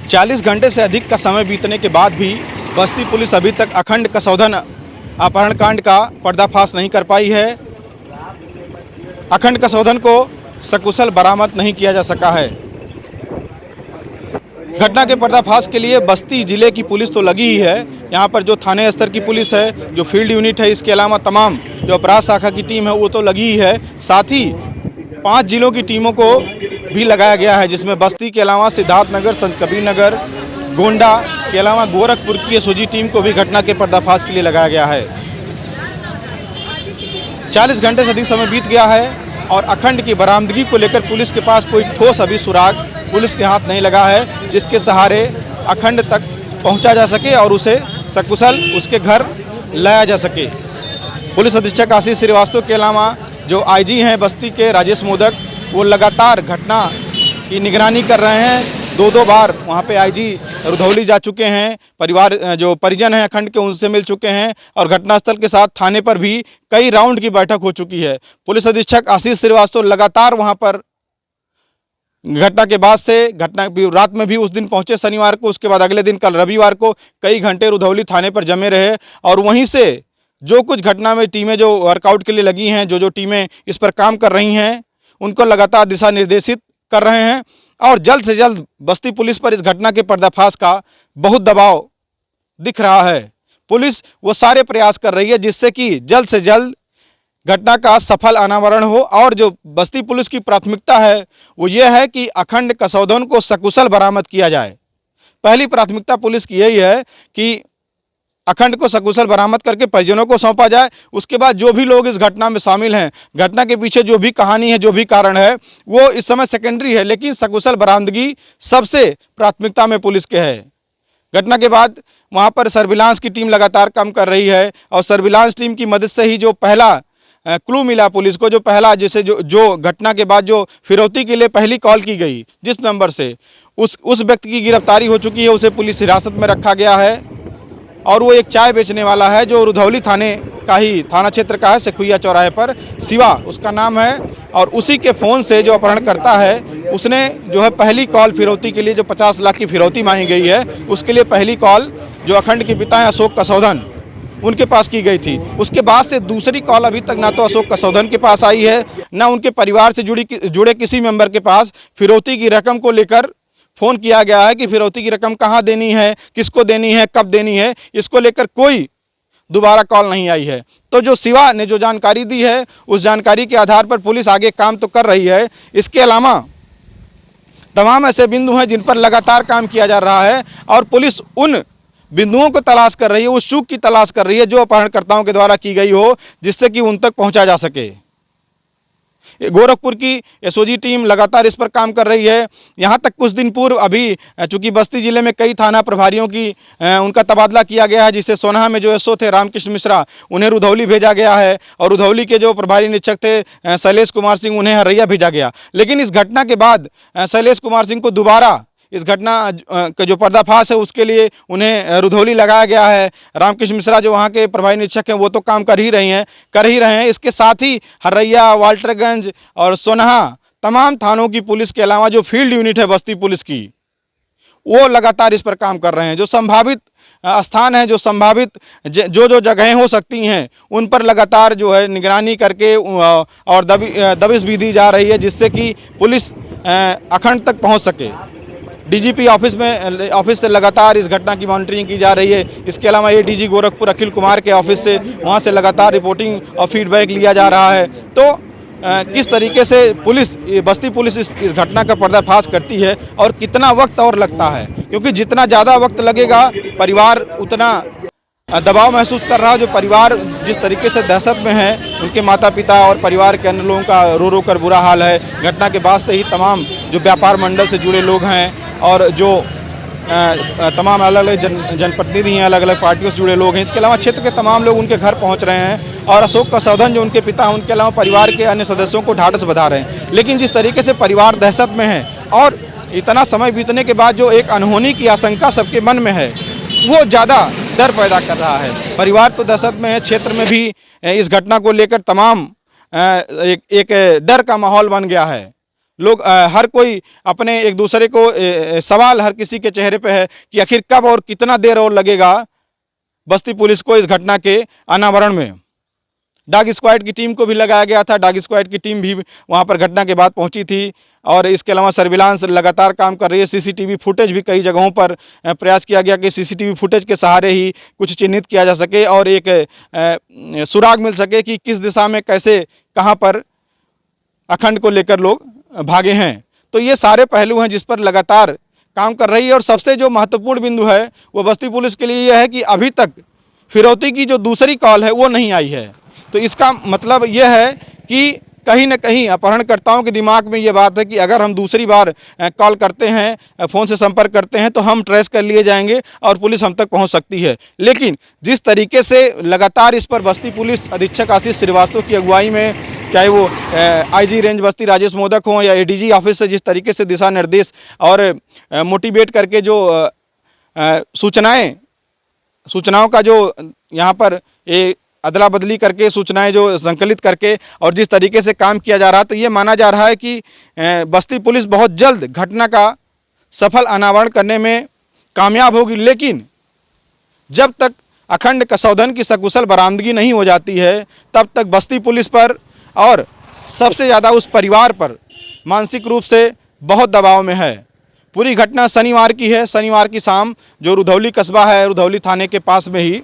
40 घंटे से अधिक का समय बीतने के बाद भी बस्ती पुलिस अभी तक अखंड कसौधन अपहरण कांड का पर्दाफाश नहीं कर पाई है। अखंड कसौधन को सकुशल बरामद नहीं किया जा सका है। घटना के पर्दाफाश के लिए बस्ती जिले की पुलिस तो लगी ही है। यहाँ पर जो थाने स्तर की पुलिस है, जो फील्ड यूनिट है, इसके अलावा तमाम जो अपराध शाखा की टीम है वो तो लगी ही है। साथ ही 5 जिलों की टीमों को भी लगाया गया है, जिसमें बस्ती के अलावा सिद्धार्थनगर, संत कबीर नगर, गोंडा के अलावा गोरखपुर की एसओजी टीम को भी घटना के पर्दाफाश के लिए लगाया गया है। 40 घंटे से अधिक समय बीत गया है और अखंड की बरामदगी को लेकर पुलिस के पास कोई ठोस अभी सुराग पुलिस के हाथ नहीं लगा है, जिसके सहारे अखंड तक पहुंचा जा सके और उसे सकुशल उसके घर लाया जा सके। पुलिस अधीक्षक आशीष श्रीवास्तव के अलावा जो आईजी हैं बस्ती के राजेश मोदक, वो लगातार घटना की निगरानी कर रहे हैं। 2 बार वहाँ पे आईजी रुधौली जा चुके हैं, परिवार जो परिजन हैं अखंड के उनसे मिल चुके हैं और घटनास्थल के साथ थाने पर भी कई राउंड की बैठक हो चुकी है। पुलिस अधीक्षक आशीष श्रीवास्तव लगातार वहाँ पर घटना के बाद से रात में भी उस दिन पहुंचे शनिवार को, उसके बाद अगले दिन कल रविवार को कई घंटे रुधौली थाने पर जमे रहे और वहीं से जो कुछ घटना में टीमें जो वर्कआउट के लिए लगी हैं, जो टीमें इस पर काम कर रही हैं, उनको लगातार दिशा निर्देशित कर रहे हैं और जल्द से जल्द बस्ती पुलिस पर इस घटना के पर्दाफाश का बहुत दबाव दिख रहा है। पुलिस वो सारे प्रयास कर रही है जिससे कि जल्द से जल्द घटना का सफल अनावरण हो और जो बस्ती पुलिस की प्राथमिकता है वो ये है कि अखंड कसौधन को सकुशल बरामद किया जाए। पहली प्राथमिकता पुलिस की यही है कि अखंड को सकुशल बरामद करके परिजनों को सौंपा जाए। उसके बाद जो भी लोग इस घटना में शामिल हैं, घटना के पीछे जो भी कहानी है, जो भी कारण है, वो इस समय सेकेंडरी है, लेकिन सकुशल बरामदगी सबसे प्राथमिकता में पुलिस के है। घटना के बाद वहाँ पर सर्विलांस की टीम लगातार काम कर रही है और सर्विलांस टीम की मदद से ही जो पहला क्लू मिला पुलिस को, जो पहला जैसे जो घटना के बाद जो फिरौती के लिए पहली कॉल की गई जिस नंबर से, उस व्यक्ति की गिरफ्तारी हो चुकी है, उसे पुलिस हिरासत में रखा गया है और वो एक चाय बेचने वाला है जो रुधौली थाने का ही थाना क्षेत्र का है, सेखुइया चौराहे पर, शिवा उसका नाम है। और उसी के फ़ोन से जो अपहरण करता है उसने जो है पहली कॉल फिरौती के लिए, जो 50 लाख की फिरौती मांगी गई है, उसके लिए पहली कॉल जो अखंड के पिता हैं अशोक कसौधन, उनके पास की गई थी। उसके बाद से दूसरी कॉल अभी तक ना तो अशोक कसौधन के पास आई है, ना उनके परिवार से जुड़े किसी मेंबर के पास फिरौती की रकम को लेकर फ़ोन किया गया है कि फिरौती की रकम कहाँ देनी है, किसको देनी है, कब देनी है, इसको लेकर कोई दोबारा कॉल नहीं आई है। तो जो शिवा ने जो जानकारी दी है, उस जानकारी के आधार पर पुलिस आगे काम तो कर रही है। इसके अलावा तमाम ऐसे बिंदु हैं जिन पर लगातार काम किया जा रहा है और पुलिस उन बिंदुओं को तलाश कर रही है, उस चूक की तलाश कर रही है जो अपहरणकर्ताओं के द्वारा की गई हो, जिससे कि उन तक पहुंचा जा सके। गोरखपुर की एसओजी टीम लगातार इस पर काम कर रही है। यहाँ तक कुछ दिन पूर्व अभी चूंकि बस्ती जिले में कई थाना प्रभारियों की उनका तबादला किया गया है, जिससे सोनाहा में जो एसओ थे रामकृष्ण मिश्रा, उन्हें रुधौली भेजा गया है और रुधौली के जो प्रभारी निरीक्षक थे शैलेश कुमार सिंह, उन्हें हरैया भेजा गया। लेकिन इस घटना के बाद शैलेश कुमार सिंह को दोबारा इस घटना का जो पर्दाफाश है उसके लिए उन्हें रुधौली लगाया गया है। रामकृष्ण मिश्रा जो वहाँ के प्रभारी निरीक्षक हैं वो तो काम कर ही रहे हैं। इसके साथ ही हरैया, वाल्टरगंज और सोनाहा तमाम थानों की पुलिस के अलावा जो फील्ड यूनिट है बस्ती पुलिस की, वो लगातार इस पर काम कर रहे हैं। जो संभावित स्थान है, जो संभावित जो जगहें हो सकती हैं, उन पर लगातार जो है निगरानी करके और दबिश भी दी जा रही है, जिससे कि पुलिस अखंड तक पहुँच सके। डीजीपी ऑफिस से लगातार इस घटना की मॉनिटरिंग की जा रही है। इसके अलावा एडीजी गोरखपुर अखिल कुमार के ऑफिस से वहां से लगातार रिपोर्टिंग और फीडबैक लिया जा रहा है। तो किस तरीके से बस्ती पुलिस इस घटना का पर्दाफाश करती है और कितना वक्त और लगता है, क्योंकि जितना ज़्यादा वक्त लगेगा परिवार उतना दबाव महसूस कर रहा है। जो परिवार जिस तरीके से दहशत में है, उनके माता पिता और परिवार के अन्य लोगों का रो रो कर बुरा हाल है। घटना के बाद से ही तमाम जो व्यापार मंडल से जुड़े लोग हैं और जो तमाम अलग अलग जनप्रतिनिधि हैं, अलग अलग पार्टियों से जुड़े लोग हैं, इसके अलावा क्षेत्र के तमाम लोग उनके घर पहुंच रहे हैं और अशोक कसौधन जो उनके पिता हैं, उनके अलावा परिवार के अन्य सदस्यों को ढाढ़स बंधा रहे हैं। लेकिन जिस तरीके से परिवार दहशत में है और इतना समय बीतने के बाद जो एक अनहोनी की आशंका सबके मन में है, वो ज़्यादा डर पैदा कर रहा है। परिवार तो दहशत में है, क्षेत्र में भी इस घटना को लेकर तमाम एक डर का माहौल बन गया है। लोग हर कोई अपने एक दूसरे को सवाल हर किसी के चेहरे पे है कि आखिर कब और कितना देर और लगेगा बस्ती पुलिस को इस घटना के अनावरण में। डॉग स्क्वाड की टीम को भी लगाया गया था। डॉग स्क्वाड की टीम भी वहां पर घटना के बाद पहुंची थी और इसके अलावा सर्विलांस लगातार काम कर रही है। सीसीटीवी फुटेज भी कई जगहों पर प्रयास किया गया कि सीसीटीवी फुटेज के सहारे ही कुछ चिन्हित किया जा सके और एक सुराग मिल सके कि किस दिशा में कैसे कहां पर अखंड को लेकर लोग भागे हैं। तो ये सारे पहलू हैं जिस पर लगातार काम कर रही है और सबसे जो महत्वपूर्ण बिंदु है वो बस्ती पुलिस के लिए यह है कि अभी तक फिरौती की जो दूसरी कॉल है वो नहीं आई है। तो इसका मतलब यह है कि कहीं ना कहीं अपहरणकर्ताओं के दिमाग में ये बात है कि अगर हम दूसरी बार कॉल करते हैं, फ़ोन से संपर्क करते हैं तो हम ट्रेस कर लिए जाएंगे और पुलिस हम तक पहुंच सकती है। लेकिन जिस तरीके से लगातार इस पर बस्ती पुलिस अधीक्षक आशीष श्रीवास्तव की अगुवाई में, चाहे वो आईजी रेंज बस्ती राजेश मोदक हों या एडीजी ऑफिस से जिस तरीके से दिशा निर्देश और मोटिवेट करके जो सूचनाओं का जो यहाँ पर अदला बदली करके सूचनाएं जो संकलित करके और जिस तरीके से काम किया जा रहा है, तो ये माना जा रहा है कि बस्ती पुलिस बहुत जल्द घटना का सफल अनावरण करने में कामयाब होगी। लेकिन जब तक अखंड कसौधन की सकुशल बरामदगी नहीं हो जाती है तब तक बस्ती पुलिस पर और सबसे ज़्यादा उस परिवार पर मानसिक रूप से बहुत दबाव में है। पूरी घटना शनिवार की है। शनिवार की शाम जो रुधौली कस्बा है, रुधौली थाने के पास में ही,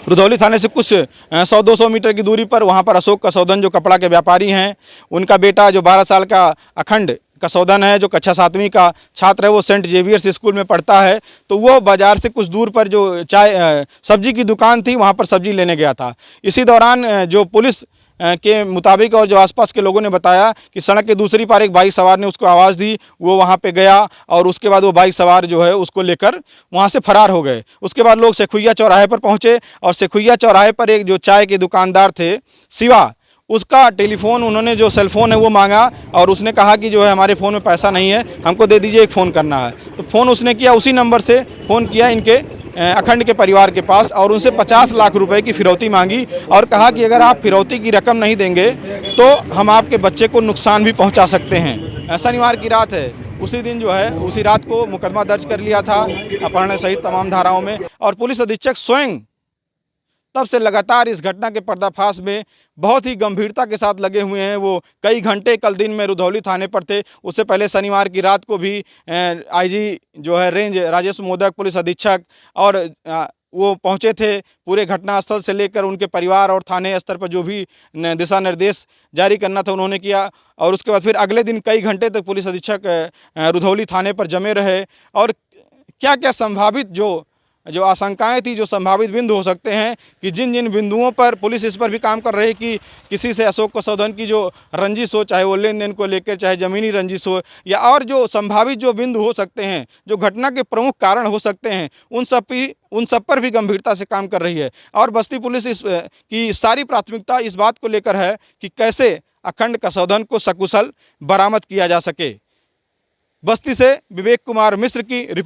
रुधौली थाने से कुछ 100-200 मीटर की दूरी पर वहाँ पर अशोक कसौधन जो कपड़ा के व्यापारी हैं, उनका बेटा जो 12 साल का अखंड कसौधन है, जो कक्षा 7वीं का छात्र है, वो सेंट जेवियर्स स्कूल में पढ़ता है। तो वो बाज़ार से कुछ दूर पर जो सब्जी की दुकान थी वहाँ पर सब्जी लेने गया था। इसी दौरान जो पुलिस के मुताबिक और जो आसपास के लोगों ने बताया कि सड़क के दूसरी पार एक बाइक सवार ने उसको आवाज़ दी, वो वहाँ पे गया और उसके बाद वो बाइक सवार जो है उसको लेकर वहाँ से फरार हो गए। उसके बाद लोग सेखुइया चौराहे पर पहुँचे और सेखुइया चौराहे पर एक जो चाय के दुकानदार थे शिवा, उसका टेलीफोन, उन्होंने जो सेलफ़ोन है वो मांगा और उसने कहा कि जो है हमारे फ़ोन में पैसा नहीं है, हमको दे दीजिए, एक फ़ोन करना है। तो फ़ोन उसने किया, उसी नंबर से फ़ोन किया इनके अखंड के परिवार के पास और उनसे 50 लाख रुपए की फिरौती मांगी और कहा कि अगर आप फिरौती की रकम नहीं देंगे तो हम आपके बच्चे को नुकसान भी पहुंचा सकते हैं। शनिवार की रात है, उसी दिन जो है उसी रात को मुकदमा दर्ज कर लिया था अपहरण सहित तमाम धाराओं में और पुलिस अधीक्षक स्वयं तब से लगातार इस घटना के पर्दाफाश में बहुत ही गंभीरता के साथ लगे हुए हैं। वो कई घंटे कल दिन में रुधौली थाने पर थे। उससे पहले शनिवार की रात को भी आईजी जो है रेंज राजेश मोदक पुलिस अधीक्षक और वो पहुंचे थे। पूरे घटनास्थल से लेकर उनके परिवार और थाने स्तर पर जो भी दिशा निर्देश जारी करना था उन्होंने किया और उसके बाद फिर अगले दिन कई घंटे तक पुलिस अधीक्षक रुधौली थाने पर जमे रहे और क्या क्या संभावित जो आशंकाएं थी, जो संभावित बिंदु हो सकते हैं कि जिन जिन बिंदुओं पर पुलिस इस पर भी काम कर रही है कि किसी से अशोक कसौधन की जो रंजिश हो, चाहे वो लेन देन को लेकर, चाहे ज़मीनी रंजिश हो या और जो संभावित जो बिंदु हो सकते हैं, जो घटना के प्रमुख कारण हो सकते हैं, उन सब पर भी गंभीरता से काम कर रही है। और बस्ती पुलिस की सारी प्राथमिकता इस बात को लेकर है कि कैसे अखंड कसौधन को सकुशल बरामद किया जा सके। बस्ती से विवेक कुमार मिश्र की रिपोर्ट।